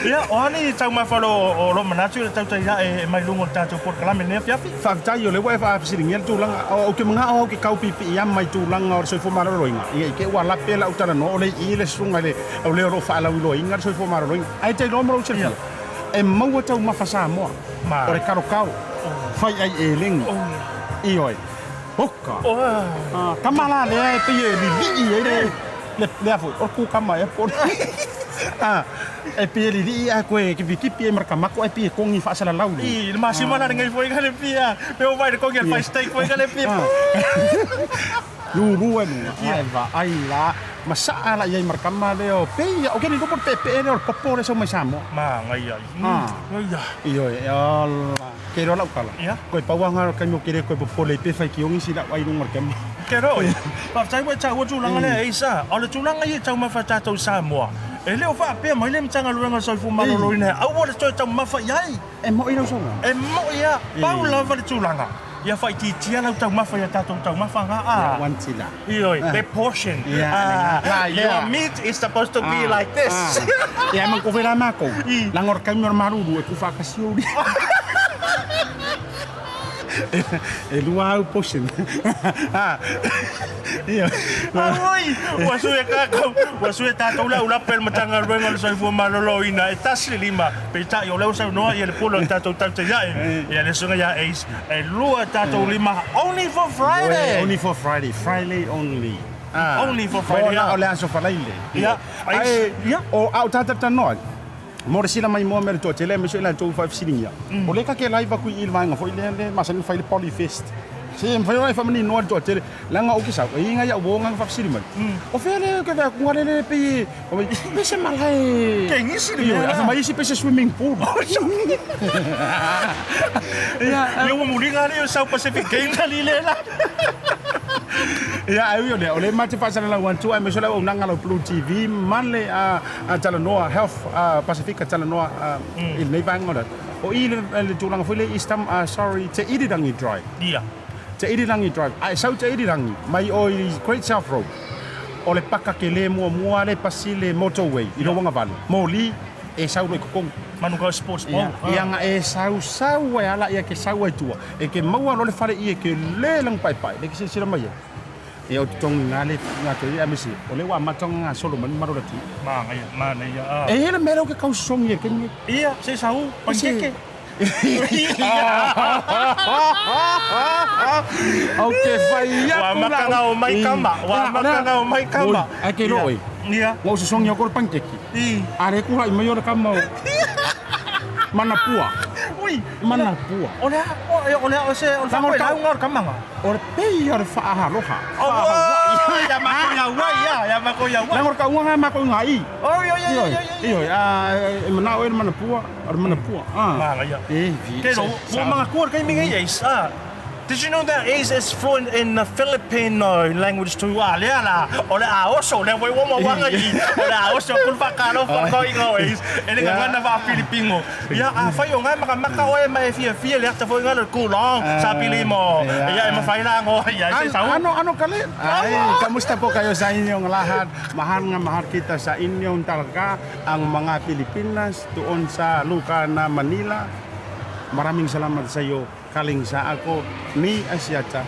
C: Ia, o ani tau mawhalo o lo manatu le tau tai e mai lungo tātou Port Kalamine ne fiafi.
E: Whaafitai o le wai whaafisiringia tūlanga. O ke mga o ke kaupipi i mai tūlanga o soifo mararoinga. I ke ua lape la Talanoa o le i le sunga le o le ro whaalau loinga soifo mararoinga. Ai te lomaro se fia. E maua tau mawhasa moa. O le karokau. Whai ai e lengi. I oi. Hoka. Kamala le e pe e li e le afu. O ku kama e por. E pe li a koe ki vikipi e markamako e pe kongi whaasala lauli.
C: I, le masima na ringai fwoi kale pia. Me o vai de kongi al fai steak fwoi kale pia.
E: Lulu anu. Ai la. Masaa la iai markama leo. Pei, o keni lupor pepe leo popo le sau mai samo.
C: Ma, ngai ai. Ngai ai.
E: Iyo, ala. Kero lau kala.
C: Ia.
E: Koe pauanga kanyo kere koe popo le pe fai kiongi sila wai nungar kemi.
C: Kero. Pa tai wa tau tulanga le isa. O le tulanga i tau mawhata tau Samoa. E leo wha pia mai le mitanga luenga soifu malolo ina. Au wale toi tau mawha iai.
E: E mo ino songa.
C: E mo ia. Pau lava le tulanga. Ia whai ti tia lau tau mawha ia tātou tau mawha ngā.
E: Wantila.
C: Ioi, the portion. Your meat is supposed to be like this.
E: Ia man ko vera mako. Langor kami or maruru e ku whakasio uri. E lua au portion.
C: Ai, wasu e kakau, wasu e tātou lau lapel matanga ruenga le soifua malolo ina e tasi lima. Pe ta i o leo sau noa i le pulo tātou tātou iae. Ia le sunga ia eis. E lua tātou lima only for Friday.
E: Only for Friday. Friday only.
C: Only for Friday.
E: O le aso whalaile.
C: Ia.
E: Ia. O au tātata noa. Mo re sila mai mo mere to tele me so ila to 5 sininga. O le ka ke live ku il manga foi le masani fai le polyfest. Se fai fa mani no to tele langa o ki sa e nga ya bo nga fa sinima. O fe le ke va ku le pe o me se malai.
C: Ke ngi sinima.
E: Ia, fa mai si pe swimming pool.
C: Ia, eu mo linga le South Pacific Game ali le la.
E: Ia, ai o le mate fa sala la one two me so la unanga lo Blue TV manle a Talanoa Health Pacific Talanoa il nei vangola. O i le tulanga foi le istam sorry te Iririrangi drive.
C: Ia.
E: Te Iririrangi drive. Ai sau te Iririrangi mai o i Great South Road. O le paka ke le mua le pasile motorway i lo wanga vale. Mo li e sau lo kokong.
C: Manukau sports ball.
E: Ia nga e sau e ala ia ke sau e tua. E ke maua lo le fale i e ke le lang pai pai. Le ke sila mai. E o tong ngale nga to ia misi. O le wa matong nga solo man maro lati.
C: Ma ia.
E: E hele mero ke kau song ye ke ni.
C: Ia, se sau pancake.
E: Okay, fai ya.
C: Wa makanga o mai kama. Wa makanga o mai kama.
E: Ai ke loi.
C: Ia.
E: Ngo se song ya ko pancake. Are ku hai mai o kama. Mana pua.
C: Ui,
E: mana pua.
C: Olha o se o fa ngor kamanga.
E: O pe ya fa ha loha.
C: Ya mako ya wa.
E: Ngor ka unga mako ngai.
C: Oh yo.
E: Mana o mana pua, mana pua.
C: Ma ya. Ke lo mga kuar kay mingi yes. Did you know that Ace is fluent in Filipino language too? Lea la, ole aoso, le voy mo wanga i. Ole aoso kun fa karo fa ko ingo Ace. Ele nga na fa Filipino. Ya fa yo nga maka o mai fia le ta foi nga le kulong sa Pilimo. Ya ma fa ila ngo ya si sa.
E: Ano kali? Ay, kamusta po kayo sa inyong lahat? Mahal kita sa inyong talaga ang mga Pilipinas doon sa lugar na Manila. Maraming salamat sa iyo. Kaling sa ako ni Asiata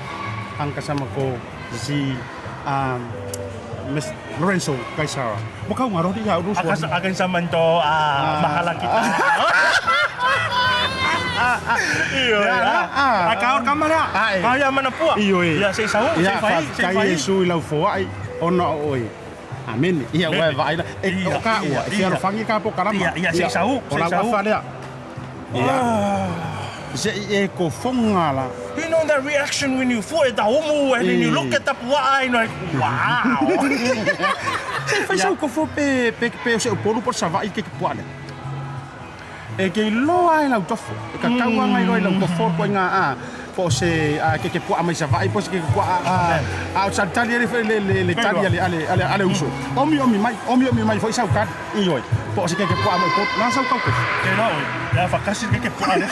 E: ang kasama ko si Miss Lorenzo Kaisara. Mukhang ngaro di ka urus.
C: Akan sama to mahala kita. Iyo ya. Akaor kamera. Kaya mana puak.
E: Iyo
C: ya sei sau.
E: Ya kaya su lau fo ai ono oi. Amen. Iya wa vai la. Ka wa. Ia fangi ka po karama.
C: Iya sei sau.
E: Ora fa dia. Iya. Se e ko fonga la.
C: You know that reaction when you feel the homo and then you look at the eye like wow.
E: Fai sau ko fo pe se polu por sava i ke puane. E ke loa ai la tofo. Ka kawa ngai roi la ko ko nga po se ke pua mai sava i po se ke pua sa tali le tali ale uso. Omi mai foi sau kat i oi. Po se ke pua mai po na sau ko.
C: Ke no. Ya fakasi ke pua le.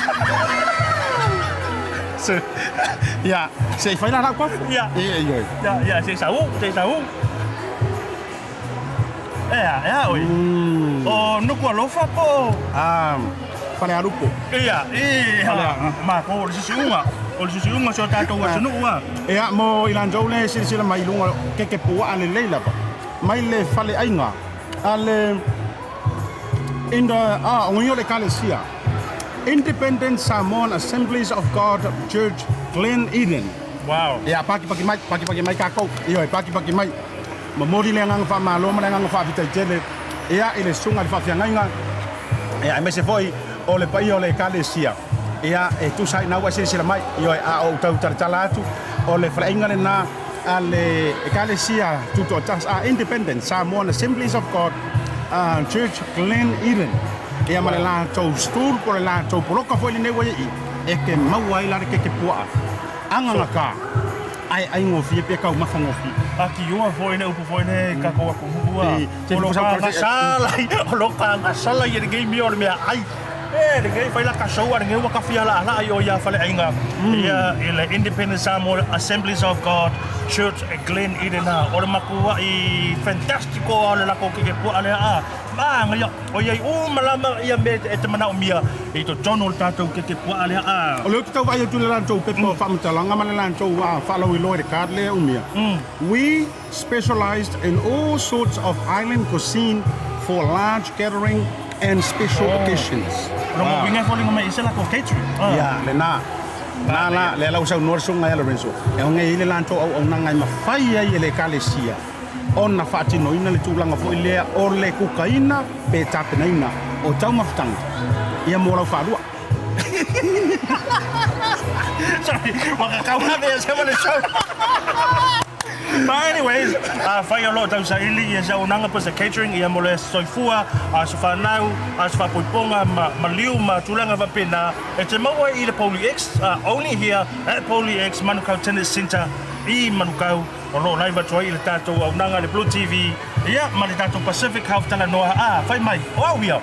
E: Ja, se fai la ko?
C: Ja.
E: Ja,
C: se sau. oi. O nuku alofa po.
E: Pare arupo.
C: Ia, ma ko le sisiunga. O le sisiunga so tātou atunu ua.
E: Ea mo ilanjou le sila mai lunga ke pua ale leila pa. Mai le fale ainga. Ale in the onyo le kalesia. Independent Samoan Assemblies of God Church Glen Eden.
C: Wow.
E: Ea paki mai kako. Iyo paki mai. Mamori le ngang fa malo le ngang fa vita jele. Ea ile sunga le fa fianga. Ea me se foi o le pai o le kalesia. Ia tu sai na wa sila mai yo o tau talatu o le frainga na ale kalesia tu tas independent Samoan Assemblies of God Church Glen Eden. Ia male la tau stool por la tau poroka foi le newa e ke maua ila ke pua anga ka ai ngo fi pe ka ma fango fi
C: aki yo foi ne upu foi ne ka ko ku bua o ka sala o lo ka sala ye ge mi o me ai de gay fai la kasau ar ngeu ka fia la yo ya fale ainga ia ile Independent Samoan Assemblies of God Church Glen Eden o le makua I fantastico ole la ko ke po ale ma nga o ia malama ia me e te mana o mia I to John tatou ke po ale
E: o le tau vai tu le lantou pe po fa mtalanga ma le lantou fa lo I lo de kadle o mia we specialized in all sorts of island cuisine for large gathering and special occasions.
C: Romo winga fo linga mai isela ko catering.
E: Ya, le na le la usau nor sunga ya Lorenzo. E nga ile lanto au nanga ma fai ai le kalesia. Ona fatino ina le tulanga fo ile o le kukaina pe tapenaina o tau maftang. Ia mo la falua.
C: Sorry, waka kauna be se mo le show. But anyways, fai a lot sa ili ia sa unanga pa sa catering ia mo le soifua so fa nau so fa poiponga maliu ma tulanga va pena e te maua I le POLYX only here at POLYX Manukau Tennis Center I Manukau o lo live toi le tatou unanga le Blue TV ia ma le tatou Pacific Health Talanoa fai mai o ia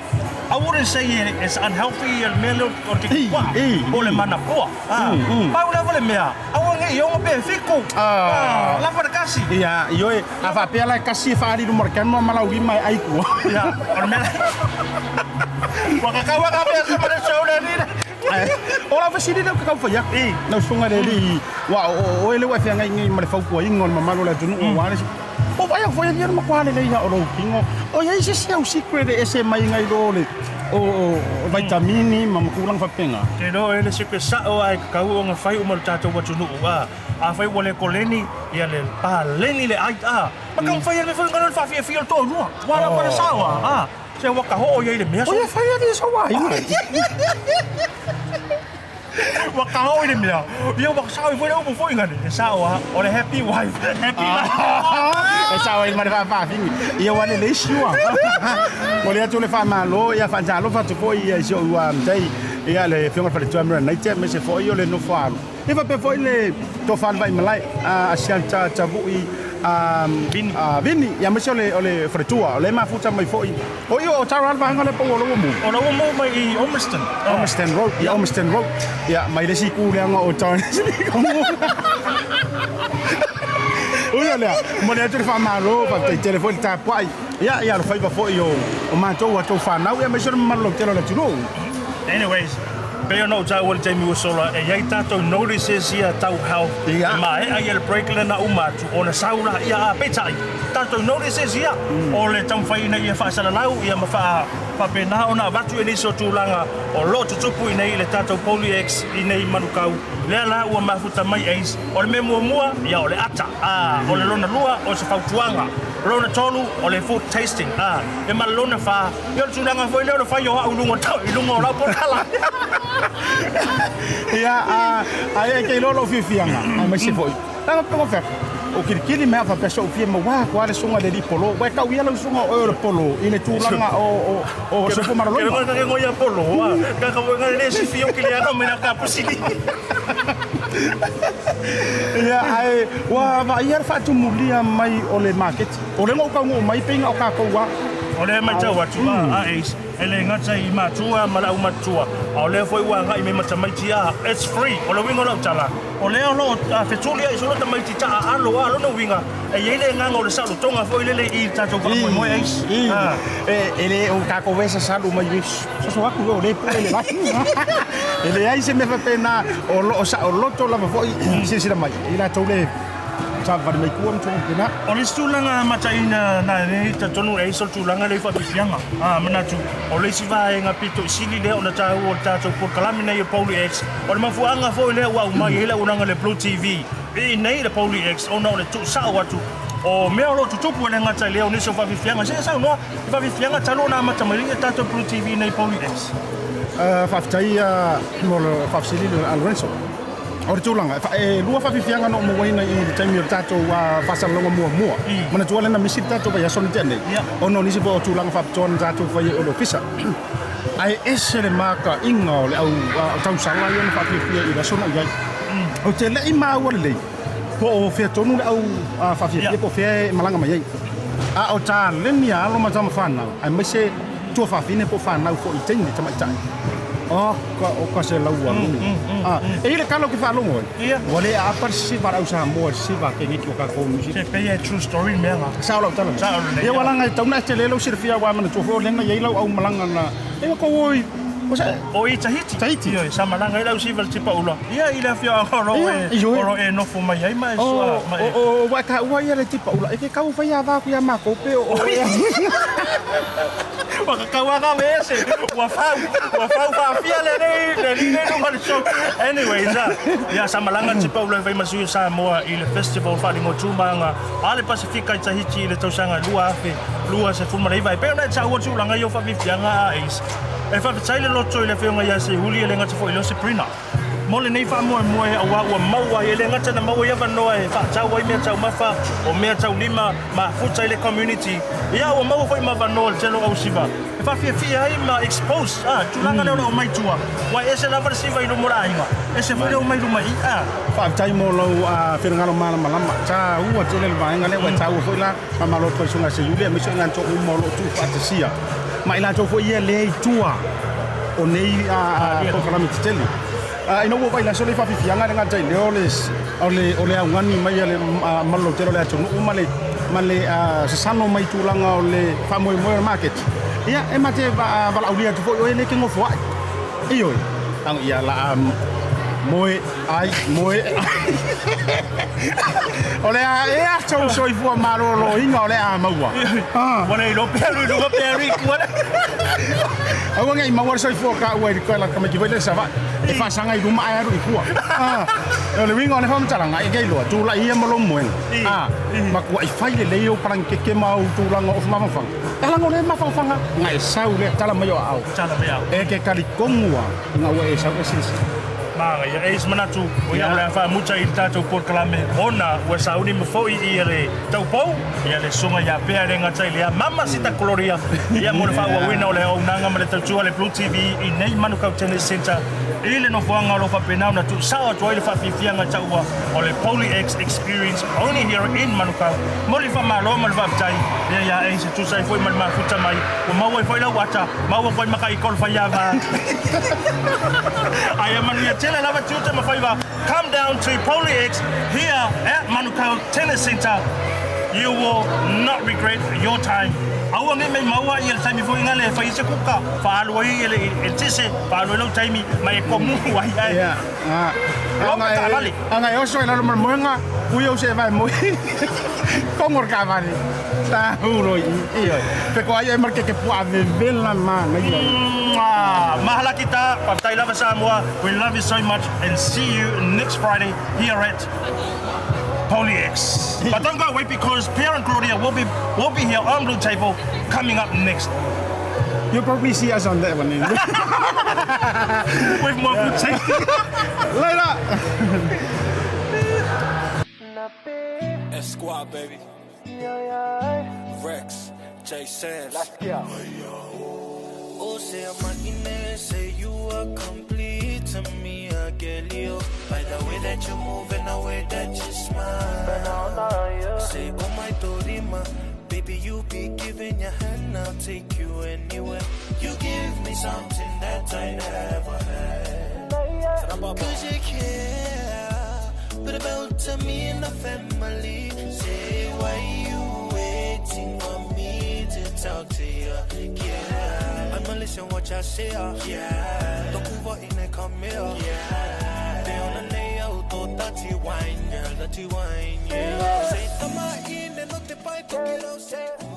C: I wouldn't say it's unhealthy or melo or ke kwa o le mana poa pa ula vole mea awange yo pe fiku la para kasi
E: ia yo ava pe la kasi fa ri no markan mo mala wi mai ai ku
C: ia or mela waka ka pe sa para show na ni ora fa sidi na ka fa ya na sunga le ri wa o ele wa fianga ngi ma fa ku ingol ma malo la tunu o wa o vai foi dia ma kwale le ya o ro kingo o ia ise se o secret ese mai ngai do le o vitamini ma kulang fa penga ke no ele secret sa o ai ka u nga fai o ma tato wa tunu a fai wole koleni ia le pa leni le ai ma ka fai le fa ngana fa fi fi to no wa para sa wa se wa ka ho o ia le mea
E: o ia fai le so wa
C: waka ho ile mea ia waka sa foi o foi ngani sa o le happy wife happy
E: e sa o il mare fa fingi ia wa le shua o le atu le fa malo ia fa jalo fa tu foi ia so wa mtai ia le fiona fa le tu amra night me se foi o le no fa e va pe foi le to fa vai malai a sianta tabui vini ia me le o le fretua o le mafuta mai foi o io o taral va ngale po lo mo
C: mai I
E: Ormiston Road ia mai le si ku le ngo o tan o ia le mo le tu fa malo fa te telefone ta pai ia lo fai va foi o manto wa to fa na ia me so malo te lo le tu
C: anyways Pero no tau wale taimi wasola e iai tātou notices ia tau health ma e ai ele break lena umatu o na saura ia petai tātou notices ia o le tamwhaina ia whaasalalau ia ma whapena o na watu e niso tūlanga o lo tutupu i nei le tātou POLYX I nei Manukau lea la ua mafuta mai eis o le me mua ia o le ata o le lona lua o se whautuanga lona tolu o le food tasting e ma lona wha ia le tūlanga fwoi leo le whai o hau lungo tau I lungo o lau porkala
E: ia ai ke lolo fifianga ai mai se foi tanga po fa o kiri me fa peso fie ma wa kwa le sunga de polo wa ka wi la sunga o polo ile tulanga o se fo marolo
C: ke mo ka ngoya polo ka ka wa le si fio ke le no me na ka posini
E: ia ai wa va ia fa tu mulia mai o le market o le mo ka ngo mai pinga o ka ko wa
C: Ole mai tau atu Ace. Ele ngata I matua mala umatua. Ole foi wa ngai me mata mai tia. It's free. Ole winga lo tala. Ole lo fetulia I solo mai tia alo no winga. E ele nganga ole salu tonga foi lele I tato fa mo Ace.
E: Ele o ka conversa salu mai bis. So aku ole ele vai. Ele ai se me fa pena o lo to la foi se mai. Ila tole sa va mai kuam tong pena.
C: Ole stulanga mataina na ne tatonu e so tulanga le fa bifianga. Manatu. Ole si vai nga pito sili le ona ta o tato por kalamina e POLYX. Ole mafuanga fo le wa mai hele unanga le Blue TV. E nei le POLYX ona le tu sa watu. O mea lo tutupu le ngata leo niso fa bifianga. Se sa no fa bifianga talona matamali tato Blue TV nei POLYX.
E: Faftai mo fa sili Lorenzo. Ora tulanga lua fa fianga no mo waina I taimi tato wa fasa longa mua mana tuala na misi tato ba yason tende ono nisi bo tulanga fa ton tato fa o fisa ai esere maka inga le au tau sanga yon fa fia I sona ya o te le ma wale po o fe tonu au fa fia po fe malanga mai o ta lenia lo ma tama fana ai mese tu fa fine po fana fo I tende tama tai o ka se lau wa ele kalo ki fa longo wale a parsi para usa mo si va ke ni ka ko ni
C: se pe true story mega
E: sa lo tala e wala ngai tau na te lelo sirfia wa mana tu fo lenga ye lau au malanga na e ko oi
C: o I tahiti yo sa malanga ila usi val tipa ulo ia ila fia oro e no fo mai ai mai so
E: o wa ka wa ia le tipa ulo e ke ka fa ya va ku ya ma ko pe o
C: Wakawaga ese. Wafau fa fia le no mal show. Anyways, ya samalanga tipa ulo vai masu sa moa I le festival fa lingo tumanga. Ale Pacifica I Tahiti le tausanga lua se fuma le vai. Pe na cha o tulanga yo fa vifianga Ace. E fa tsaile loto I le fionga ya se huli le ngata fo ilo se prina. Mole nei fa mo wa maua ele ngata na maua ya vanoa e fa tau wai mea tau mafa o mea tau lima ma futa ile community ya wa maua foi ma vanoa telo au siva e fa fia ai ma expose tulanga le o mai tua wa ese la versiva I no mora inga ese foi le o mai rumai
E: fa tai mo lo fenga lo mala malama ta ua tele le vainga le wa tau foi la ma lo ko sunga se yule me sunga to mo lo tu fantasia ma ila to foi le tua o nei ko kala mi tele ino wo vai la sole fa fianga nga tai ole ngani mai le malo tero le atu male se sano mai tulanga ole fa mo market ia e mate va la ulia tu fo ele ke ngofo iyo ang ia la moe ole a chou soi fu maro lo inga ole a maua
C: wala lo peri wala
E: awa ngai maua soi fu ka wa ko la kama ki vele sa va e fa sanga I ruma ai ru ku le winga ne fam tala ngai gai lo tu la ia malo moen ma ku ai fai le yo parang ke mau tu la ngo of mama fang tala ngole ma fang fanga ngai sau le tala mayo au e ke kali kongua nga wa e sau esis
C: Manga ya Ace manatu o ya la fa mucha I tato por kalame ona wa sauni mo foi I le tau pau ya le sunga ya pe ale ngata ile mama sita gloria ya mo fa wa wina ole o nanga ma le tau le Blue TV I nei Manukau Tennis Center ile no fanga lo fa pena na tu sawa to ile fa fifia ngata wa o le POLYX experience only here in Manukau mo le fa malo mo le fa tai ya Ace tu sai foi mal ma futa mai o ma foi la wata ma wa foi makai kol fa ya va I am Tell another tutor my favor. Come down to POLYX here at Manukau Tennis Center. You will not regret your time. Awa ngai mai maua I time foi ngale fa ise kuka fa alwa I le tise fa alwa lo time mai ko mu wai ai. Anga yo so la moenga uyo se vai mo. Kongor ka vale. Ta huro iyo. Pe ko ai marke ke po ave vela man mahala kita Paptai Lava Samoa. We love you so much and see you next Friday here at POLYX. But don't go away because Pierre and Claudia will be here on Blue Table coming up next.
E: You'll probably see us on that one.
C: With more food safety.
E: Later.
F: Squad, baby. Rex, J Sands.
B: Let's go.
F: Oh, say a martinez, say you are complete to me, I get you. By the way that you move and the way that you smile. Say, oh my Dorima, baby, Baby, you be giving your hand, I'll take you anywhere. You give me something that I never had. Cause you care, but about to me and the family. Say, why you waiting on me to talk to you? Yeah, I'ma listen what y'all say. Yeah, don't move out in and come here. Yeah, they on the layout, oh, dirty wine, girl, dirty wine, yeah. Say, I'm in and not the bike, say.